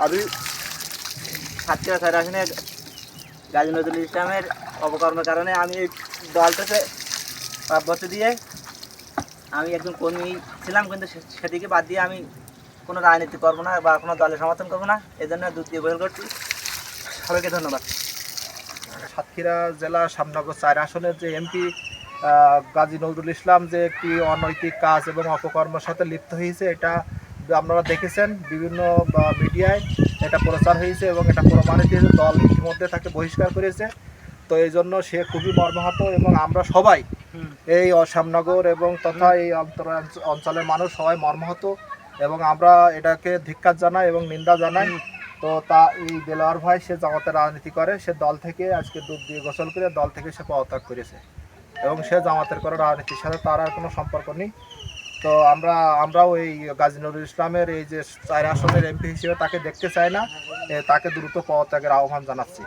আমি সাতক্ষীরা 4 আসনে গাজী নজরুল ইসলামের অপকর্মের কারণে আমি এই দলটাকে 5 বছর দিয়ে আমি একজন কর্মী ছিলাম, কিন্তু সেদিকে বাদ দিয়ে আমি কোনো রাজনীতি করবো না বা কোনো দলের সমর্থন করবো না, এই জন্য দুধ দিয়ে গোল করছি। সবাইকে ধন্যবাদ। সাতক্ষীরা জেলা শ্যামনগর 4 আসনের যে এমপি গাজী নজরুল ইসলাম যে একটি অনৈতিক কাজ এবং অপকর্মের সাথে লিপ্ত হয়েছে, এটা আপনারা দেখেছেন বিভিন্ন মিডিয়ায় এটা প্রচার হয়েছে এবং এটা প্রমাণিত হয়েছে। দল ইতিমধ্যে তাকে বহিষ্কার করেছে। তো এই জন্য সে খুবই মর্মাহত এবং আমরা সবাই এই শ্যামনগর এবং তথা এই অঞ্চলের মানুষ সবাই মর্মাহত এবং আমরা এটাকে ধিক্কার জানাই এবং নিন্দা জানাই। তো তা এই দেলোয়ার ভাই সে জামাতের রাজনীতি করে, সে দল থেকে আজকে দুধ দিয়ে গোসল করে দল থেকে সে পদত্যাগ করেছে এবং সে জামাতের করে রাজনীতির সাথে তার আর কোনো সম্পর্ক নেই। তো আমরাও এই গাজী নজরুল ইসলামের এই যে 4 আসনের এমপি হিসেবে তাকে দেখতে চাই না, তাকে দ্রুত পদত্যাগের আহ্বান জানাচ্ছি।